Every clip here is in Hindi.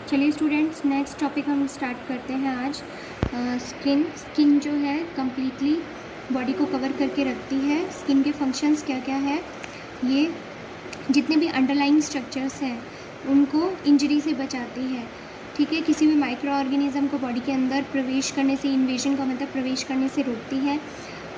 चलिए स्टूडेंट्स, नेक्स्ट टॉपिक हम स्टार्ट करते हैं आज। स्किन जो है कम्प्लीटली बॉडी को कवर करके रखती है। स्किन के फंक्शंस क्या क्या है, ये जितने भी अंडरलाइंग स्ट्रक्चर्स हैं उनको इंजरी से बचाती है। ठीक है, किसी भी माइक्रो ऑर्गेनिज्म को बॉडी के अंदर प्रवेश करने से, इन्वेजन का मतलब प्रवेश करने से रोकती है।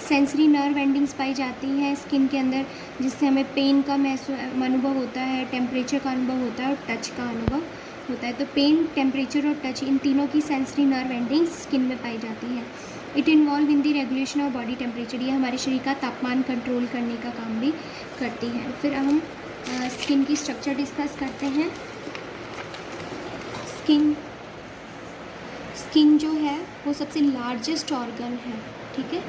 सेंसरी नर्व एंडिंग्स पाई जाती हैं स्किन के अंदर, जिससे हमें पेन का अनुभव होता है, टेम्परेचर का अनुभव होता है और टच का अनुभव होता है। तो पेन, टेम्परेचर और टच, इन तीनों की सेंसरी नर्व एंडिंग्स स्किन में पाई जाती हैं। It involve in the regulation of body temperature, ये हमारे शरीर का तापमान कंट्रोल करने का काम भी करती है। फिर हम स्किन की स्ट्रक्चर डिस्कस करते हैं। स्किन जो है वो सबसे लार्जेस्ट ऑर्गन है। ठीक है,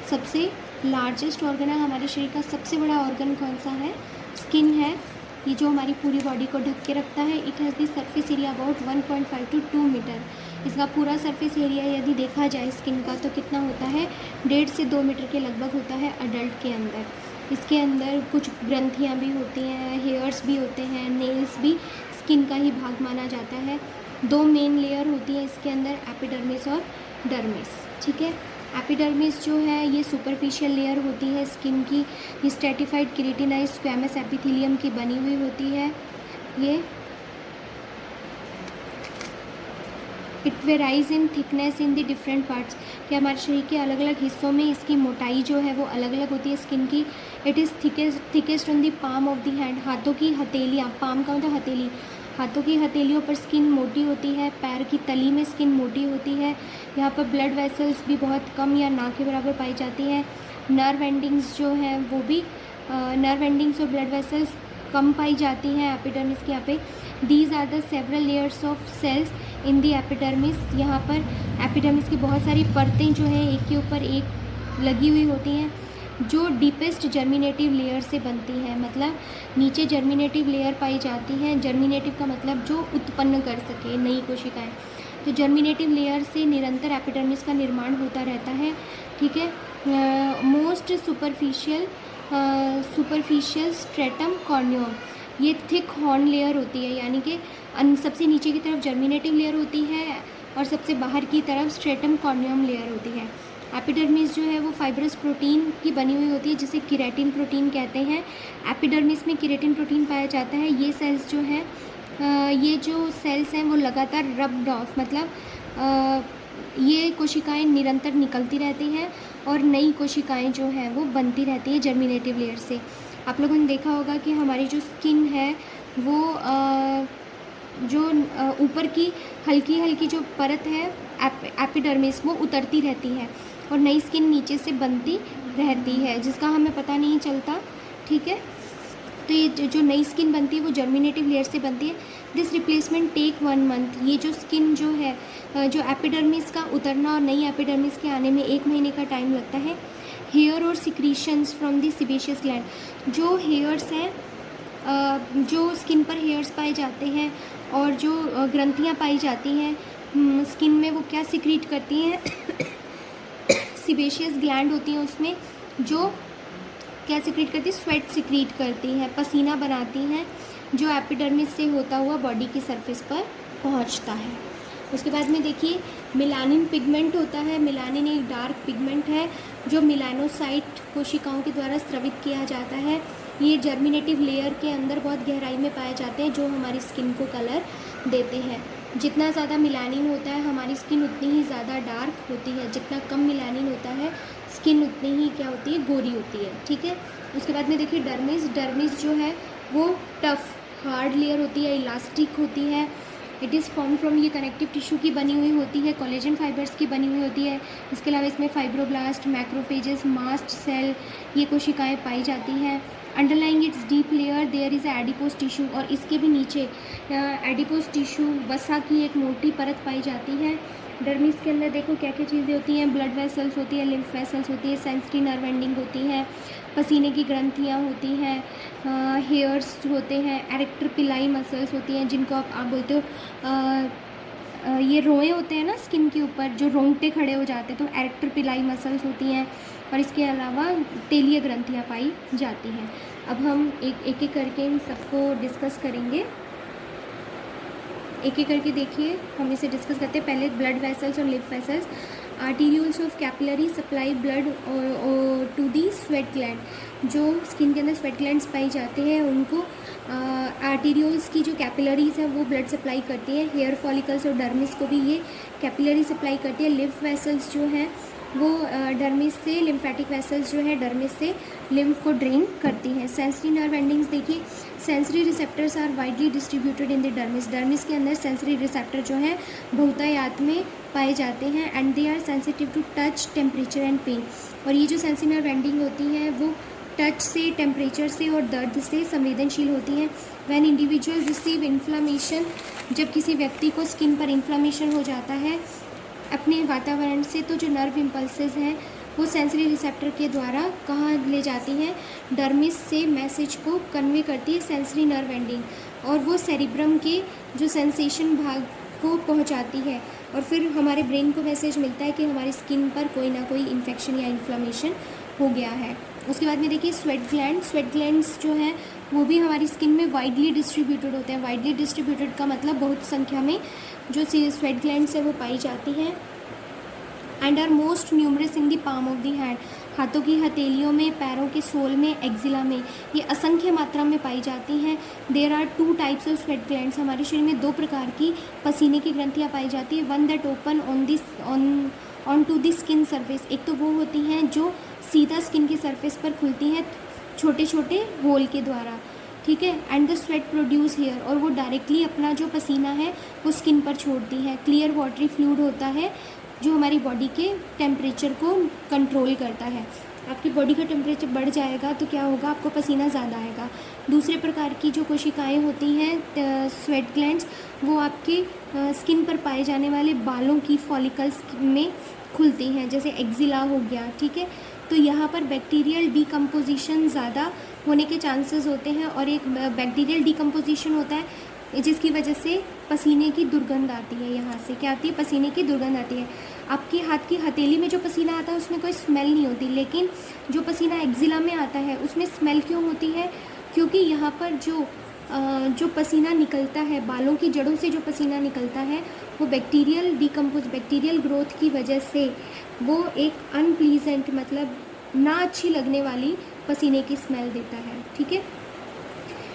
सबसे लार्जेस्ट ऑर्गन है हमारे शरीर का। सबसे बड़ा ऑर्गन कौन सा है? स्किन है। ये जो हमारी पूरी बॉडी को ढक के रखता है। It has the surface area about 1.5 to 2 metre. इसका पूरा सरफेस एरिया यदि देखा जाए स्किन का तो कितना होता है? 1.5 से 2 मीटर के लगभग होता है अडल्ट के अंदर। इसके अंदर कुछ ग्रंथियाँ भी होती हैं, हेयर्स भी होते हैं, नेल्स भी स्किन का ही भाग माना जाता है। 2 मेन लेयर होती है इसके अंदर, एपिडर्मिस और डर्मिस। ठीक है, एपिडर्मिस जो है ये सुपरफिशियल लेयर होती है स्किन की। ये स्ट्रेटिफाइड केराटिनाइज स्क्वैमस एपिथेलियम की बनी हुई होती है। ये it varies in thickness in the different parts, कि हमारे शरीर के अलग अलग हिस्सों में इसकी मोटाई जो है वो अलग अलग होती है स्किन की। It is thickest on the palm of the hand, हाथों की हथेलियाँ, पाम का मतलब हथेली, हाथों की हथेलियों पर स्किन मोटी होती है। पैर की तली में स्किन मोटी होती है। यहाँ पर ब्लड वेसल्स भी बहुत कम या ना के बराबर पाई जाती हैं। नर्व एंडिंग्स जो हैं वो भी नर्व एंडिंग्स और ब्लड वेसल्स कम पाई जाती हैं एपिडर्मिस के यहाँ पे। These are the several layers of cells in the epidermis. यहाँ पर एपिडर्मिस की बहुत सारी परतें जो हैं एक के ऊपर एक लगी हुई होती हैं, जो डीपेस्ट जर्मिनेटिव लेयर से बनती हैं। मतलब नीचे जर्मिनेटिव लेयर पाई जाती हैं। जर्मिनेटिव का मतलब जो उत्पन्न कर सके नई कोशिकाएं। तो जर्मिनेटिव लेयर से निरंतर एपिडर्मिस का निर्माण होता रहता है। ठीक है, मोस्ट सुपरफिशियल स्ट्रेटम कॉर्नियम, ये थिक हॉर्न लेयर होती है, यानी कि सबसे नीचे की तरफ जर्मिनेटिव लेयर होती है और सबसे बाहर की तरफ स्ट्रेटम कॉर्नियम लेयर होती है। एपिडर्मिस जो है वो फाइब्रस प्रोटीन की बनी हुई होती है, जिसे केराटिन प्रोटीन कहते हैं। एपिडर्मिस में केराटिन प्रोटीन पाया जाता है। ये सेल्स जो है ये जो सेल्स हैं वो लगातार रब्ड ऑफ, मतलब ये कोशिकाएं निरंतर निकलती रहती हैं और नई कोशिकाएं जो हैं वो बनती रहती है जर्मिनेटिव लेयर से। आप लोगों ने देखा होगा कि हमारी जो स्किन है वो जो ऊपर की हल्की हल्की जो परत है एपिडर्मिस, वो उतरती रहती है और नई स्किन नीचे से बनती रहती है, जिसका हमें पता नहीं चलता। ठीक है, तो ये जो नई स्किन बनती है वो जर्मिनेटिव लेयर से बनती है। This replacement take 1 month. ये जो स्किन जो है, जो एपिडर्मिस का उतरना और नई एपिडर्मिस के आने में 1 महीने का टाइम लगता है। हेयर और secretions from the sebaceous gland, जो हेयर्स हैं, जो स्किन पर हेयर्स पाए जाते हैं और जो ग्रंथियाँ पाई जाती हैं स्किन में, वो क्या सिक्रीट करती हैं? सीबेशियस ग्लैंड होती हैं उसमें, जो क्या सिक्रीट करती है? स्वेट सिक्रीट करती हैं, पसीना बनाती हैं, जो एपिडर्मिस से होता हुआ बॉडी की सरफेस पर पहुंचता है। उसके बाद में देखिए मिलानिन पिगमेंट होता है। मिलानिन एक डार्क पिगमेंट है जो मिलानोसाइट कोशिकाओं के द्वारा स्रावित किया जाता है। ये जर्मिनेटिव लेयर के अंदर बहुत गहराई में पाए जाते हैं, जो हमारी स्किन को कलर देते हैं। जितना ज़्यादा मिलानिन होता है हमारी स्किन उतनी ही ज़्यादा डार्क होती है। जितना कम मिलानिन होता है स्किन उतनी ही क्या होती है? गोरी होती है। ठीक है, उसके बाद में देखिए डर्मिस जो है वो टफ हार्ड लेयर होती है, इलास्टिक होती है। इट इज़ फॉर्म फ्रॉम, ये कनेक्टिव टिश्यू की बनी हुई होती है, कोलेजन फाइबर्स की बनी हुई होती है। इसके अलावा इसमें फाइब्रोब्लास्ट, मैक्रोफेजेस, मास्ट सेल, ये कोशिकाएं पाई जाती हैं। Underlying its deep layer there is adipose tissue, और इसके भी नीचे एडिपोज टिश्यू, वसा की एक मोटी परत पाई जाती है। डर्मिस के अंदर देखो क्या क्या चीज़ें होती हैं? ब्लड वेसल्स होती है, लिम्फ वेसल्स होती है, सेंसरी नर्व एंडिंग होती हैं, पसीने की ग्रंथियाँ होती हैं, हेयर्स होते हैं, एरेक्टर पिलाई मसल्स होती हैं, जिनको आप बोलते हो ये रोए होते हैं ना स्किन के ऊपर, जो रोंगटे खड़े हो जाते हैं, तो एरेक्टर पिलाई मसल्स होती हैं। और इसके अलावा तेलीय ग्रंथियाँ पाई जाती हैं। अब हम एक एक करके इन सबको डिस्कस करेंगे। एक एक करके देखिए, हम इसे डिस्कस करते हैं। पहले ब्लड वेसल्स और lymph vessels. Arterioles of capillary supply blood to the sweat gland. जो स्किन के अंदर स्वेट ग्लैंड्स पाई जाते हैं उनको आर्टीरियल्स की जो कैपिलरीज हैं वो ब्लड सप्लाई करती है। हेयर फॉलिकल्स और डर्मिस को भी ये कैपिलरी सप्लाई करती है। लिम्फ वेसल्स जो हैं वो डर्मिस से, लिम्फेटिक वेसल्स जो है डर्मिस से लिम्फ को ड्रेन करती हैं। सेंसरी नर्व एंडिंग्स देखिए, sensory receptors are widely distributed in the dermis. Dermis के अंदर सेंसरी रिसेप्टर जो है बहुतायत में पाए जाते हैं and they are sensitive to touch, temperature and pain. और ये जो सेंसरी नर्व एंडिंग होती हैं वो टच से, टेम्परेचर से और दर्द से संवेदनशील होती हैं। व्हेन इंडिविजुअल रिसीव इन्फ्लामेशन, जब किसी व्यक्ति को स्किन पर इन्फ्लामेशन हो जाता है अपने वातावरण से, तो जो नर्व इम्पल्सेस हैं वो सेंसरी रिसेप्टर के द्वारा कहाँ ले जाती हैं, डर्मिस से मैसेज को कन्वे करती है सेंसरी नर्व एंडिंग, और वो सेरिब्रम के जो सेंसेशन भाग को पहुंचाती है, और फिर हमारे ब्रेन को मैसेज मिलता है कि हमारी स्किन पर कोई ना कोई इन्फेक्शन या इन्फ्लामेशन हो गया है। उसके बाद में देखिए स्वेट ग्लैंड। स्वेट ग्लैंड्स जो हैं वो भी हमारी स्किन में वाइडली डिस्ट्रीब्यूटेड होते हैं। वाइडली डिस्ट्रीब्यूटेड का मतलब बहुत संख्या में जो स्वेट ग्लैंड्स है वो पाई जाती हैं। And are most numerous in the palm of the hand. हाथों की हथेलियों में, पैरों के सोल में, एक्जिला में ये असंख्य मात्रा में पाई जाती हैं। There are 2 types of sweat glands. हमारे शरीर में 2 प्रकार की पसीने की ग्रंथियाँ पाई जाती है। One that open on to the skin surface. एक तो वो होती हैं जो सीधा स्किन की सरफेस पर खुलती हैं छोटे छोटे होल के द्वारा, ठीक है। And the sweat produce here, और वो डायरेक्टली अपना जो पसीना है वो स्किन पर छोड़ती है। क्लियर वाटरी फ्लूइड होता है जो हमारी बॉडी के टेम्परेचर को कंट्रोल करता है। आपकी बॉडी का टेम्परेचर बढ़ जाएगा तो क्या होगा, आपको पसीना ज़्यादा आएगा। दूसरे प्रकार की जो कोशिकाएं होती हैं स्वेट ग्लैंड्स, वो आपके स्किन पर पाए जाने वाले बालों की फॉलिकल्स में खुलती हैं, जैसे एक्जिला हो गया, ठीक है। तो यहाँ पर बैक्टीरियल डिकम्पोजिशन ज़्यादा होने के चांसेस होते हैं, और एक बैक्टीरियल डिकम्पोजिशन होता है जिसकी वजह से पसीने की दुर्गंध आती है। यहाँ से क्या आती है, पसीने की दुर्गंध आती है। आपके हाथ की हथेली में जो पसीना आता है उसमें कोई स्मेल नहीं होती, लेकिन जो पसीना एक्जिला में आता है उसमें स्मेल क्यों होती है, क्योंकि यहाँ पर जो पसीना निकलता है, बालों की जड़ों से जो पसीना निकलता है वो बैक्टीरियल ग्रोथ की वजह से वो एक अनप्लीजेंट, मतलब ना अच्छी लगने वाली पसीने की स्मेल देता है, ठीक है।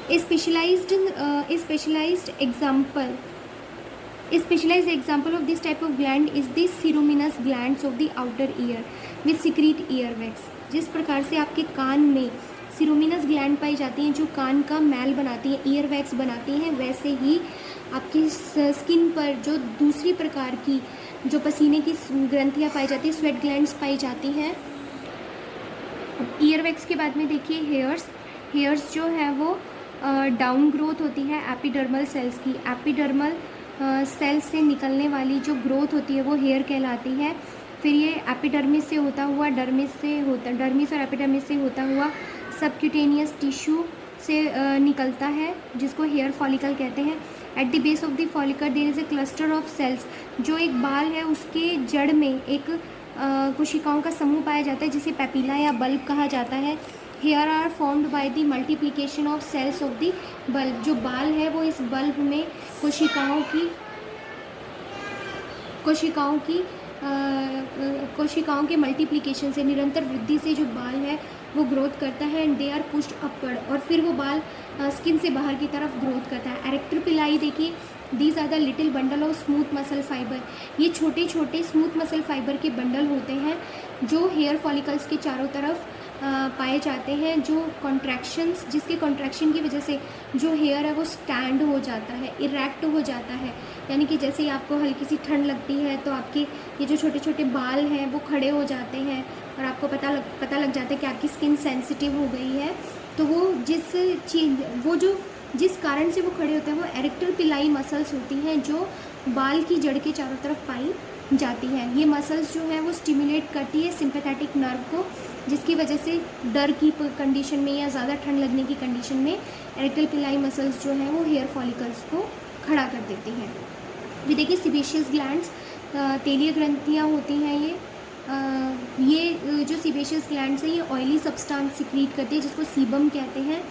A specialized example of this type of gland is the ceruminous glands of the outer ear which secrete earwax। जिस प्रकार से आपके कान में सिरोमिनस ग्लैंड पाई जाती हैं जो कान का मैल बनाती हैं, ईयरवैक्स बनाती हैं, वैसे ही आपकी स्किन पर जो दूसरी प्रकार की जो पसीने की ग्रंथियाँ पाई जाती हैं, स्वेट ग्लैंड्स पाई जाती हैं। ईयरवैक्स के बाद में देखिए हेयर्स जो है वो डाउन ग्रोथ होती है एपिडर्मल सेल्स की। एपिडर्मल सेल्स से निकलने वाली जो ग्रोथ होती है वो हेयर कहलाती है। फिर ये एपिडर्मिस से होता हुआ डर्मिस और एपिडर्मिस से होता हुआ सबक्यूटेनियस टिश्यू से निकलता है, जिसको हेयर फॉलिकल कहते हैं। At the base of the follicle there is a cluster of cells. जो एक बाल है उसके जड़ में एक कोशिकाओं का समूह पाया जाता है जिसे पेपिला या बल्ब कहा जाता है। Hair are formed by the multiplication of cells of the bulb. जो बाल है वो इस बल्ब में कोशिकाओं के मल्टीप्लिकेशन से, निरंतर वृद्धि से जो बाल है वो ग्रोथ करता है। And they are pushed upward, और फिर वो बाल स्किन से बाहर की तरफ ग्रोथ करता है। एरेक्टर पिलाई देखिए, these are the little bundle of smooth muscle fiber. ये छोटे छोटे स्मूथ मसल फाइबर के बंडल होते हैं जो हेयर फॉलिकल्स के चारों तरफ पाए जाते हैं। जो कॉन्ट्रैक्शंस, जिसके कॉन्ट्रैक्शन की वजह से जो हेयर है वो स्टैंड हो जाता है, इरेक्ट हो जाता है। यानी कि जैसे ही आपको हल्की सी ठंड लगती है तो आपके ये जो छोटे छोटे बाल हैं वो खड़े हो जाते हैं, और आपको पता लग जाता है कि आपकी स्किन सेंसिटिव हो गई है। तो वो जिस कारण से वो खड़े होते हैं वो एरेक्टर पिलाई मसल्स होती हैं जो बाल की जड़ के चारों तरफ पाई जाती हैं। ये मसल्स जो है वो स्टिमुलेट करती है सिंपैथेटिक नर्व को, जिसकी वजह से डर की कंडीशन में या ज़्यादा ठंड लगने की कंडीशन में एरेक्टर पिलाई मसल्स जो हैं वो हेयर फॉलिकल्स को खड़ा कर देती हैं। ये देखिए सीबेशियस ग्लैंड्स, तेलीय ग्रंथियाँ होती हैं। ये जो सीबेशियस ग्लैंड्स हैं ये ऑयली सब्सटेंस सिक्रीट करती है जिसको सीबम कहते हैं।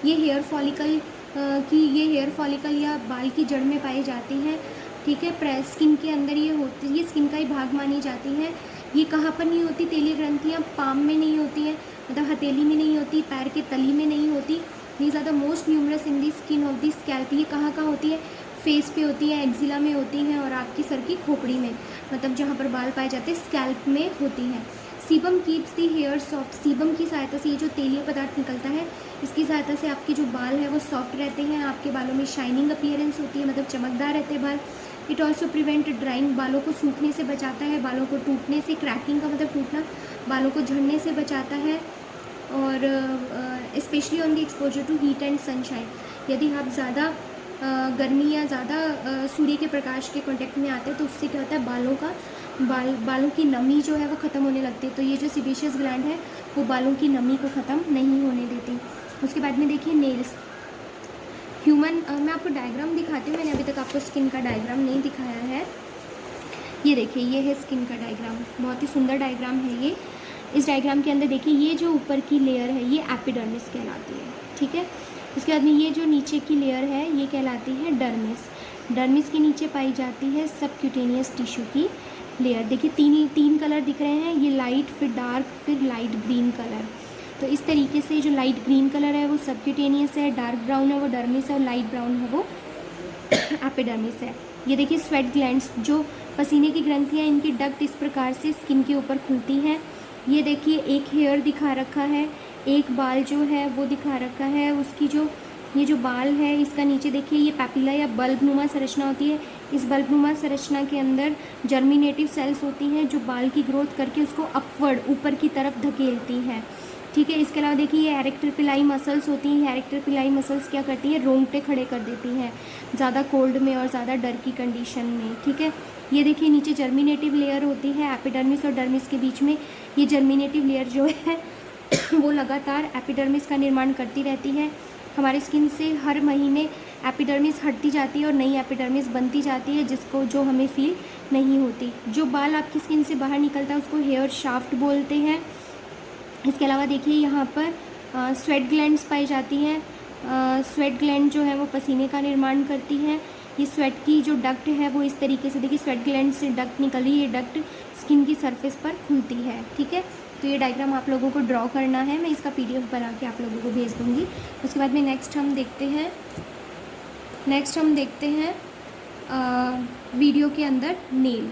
ये हेयर फॉलिकल कि ये हेयर फॉलिकल या बाल की जड़ में पाई जाती हैं, ठीक है। स्किन के अंदर ये होती, ये स्किन का ही भाग मानी जाती है। ये कहाँ पर नहीं होती, तेलीय ग्रंथियाँ पाम में नहीं होती हैं, मतलब हथेली में नहीं होती, पैर के तली में नहीं होती। These are the most numerous in the skin of the scalp. ये कहाँ कहाँ होती है, फेस पे होती है, एक्जिला में होती हैं और आपकी सर की खोपड़ी में, मतलब जहाँ पर बाल पाए जाते हैं स्कैल्प में होती हैं। सीबम कीप्स दी हेयर सॉफ्ट। सीबम की सहायता से ये जो तेलीय पदार्थ निकलता है, इसकी सहायता से आपके जो बाल है वो सॉफ्ट रहते हैं, आपके बालों में शाइनिंग अपीयरेंस होती है, मतलब चमकदार रहते हैं बाल। It also prevent drawing. बालों को सूखने से बचाता है, बालों को टूटने से, क्रैकिंग का मतलब टूटना, बालों को झड़ने से बचाता है। और specially on the exposure to heat and sunshine. यदि आप ज़्यादा गर्मी या ज़्यादा सूर्य के प्रकाश के कांटेक्ट में आते हैं तो उससे क्या होता है, बालों की नमी जो है वो ख़त्म होने लगती है। तो ये जो सीबेशियस ग्लैंड है वो बालों की नमी को ख़त्म नहीं होने देती। उसके बाद में देखिए नेल्स। ह्यूमन, मैं आपको डायग्राम दिखाती हूँ, मैंने अभी तक आपको स्किन का डायग्राम नहीं दिखाया है। ये देखिए, ये है स्किन का डायग्राम, बहुत ही सुंदर डायग्राम है ये। इस डायग्राम के अंदर देखिए, ये जो ऊपर की लेयर है ये एपिडर्मिस कहलाती है, ठीक है। उसके बाद में ये जो नीचे की लेयर है ये कहलाती है डर्मिस। डर्मिस के नीचे पाई जाती है सबक्यूटेनियस टिश्यू की लेयर। देखिए तीन कलर दिख रहे हैं, ये लाइट, फिर डार्क, फिर लाइट ग्रीन कलर। तो इस तरीके से जो लाइट ग्रीन कलर है वो सबक्यूटेनियस है, डार्क ब्राउन है वो डर्मिस है, और लाइट ब्राउन है वो एपिडर्मिस है। ये देखिए स्वेट ग्लैंड्स, जो पसीने की ग्रंथियाँ, इनकी डक्ट इस प्रकार से स्किन के ऊपर खुलती हैं। ये देखिए एक हेयर दिखा रखा है, एक बाल जो है वो दिखा रखा है, उसकी जो ये जो बाल है इसका नीचे देखिए ये पैपिला या बल्बनुमा संरचना होती है। इस बल्बनुमा संरचना के अंदर जर्मिनेटिव सेल्स होती हैं जो बाल की ग्रोथ करके उसको अपवर्ड, ऊपर की तरफ धकेलती हैं, ठीक है। इसके अलावा देखिए ये एरेक्टर पिलाई मसल्स होती हैं। एरेक्टर पिलाई मसल्स क्या करती हैं, रोंगटे खड़े कर देती हैं ज़्यादा कोल्ड में और ज़्यादा डर की कंडीशन में, ठीक है। ये देखिए नीचे जर्मिनेटिव लेयर होती है एपिडर्मिस और डर्मिस के बीच में। ये जर्मिनेटिव लेयर जो है वो लगातार एपिडर्मिस का निर्माण करती रहती है। हमारे स्किन से हर महीने एपिडर्मिस हटती जाती है और नई एपिडर्मिस बनती जाती है, जो हमें फील नहीं होती। जो बाल आपकी स्किन से बाहर निकलता है उसको हेयर शाफ्ट बोलते हैं। इसके अलावा देखिए यहाँ पर स्वेट ग्लैंड्स पाई जाती हैं। स्वेट ग्लैंड जो है वो पसीने का निर्माण करती है। ये स्वेट की जो डक्ट है वो इस तरीके से, देखिए स्वेट ग्लैंड से डक्ट निकल रही है, ये डक्ट स्किन की सरफेस पर खुलती है, ठीक है। तो ये डायग्राम आप लोगों को ड्रॉ करना है, मैं इसका PDF बना के आप लोगों को भेज दूँगी। उसके बाद में नेक्स्ट हम देखते हैं वीडियो के अंदर नेल।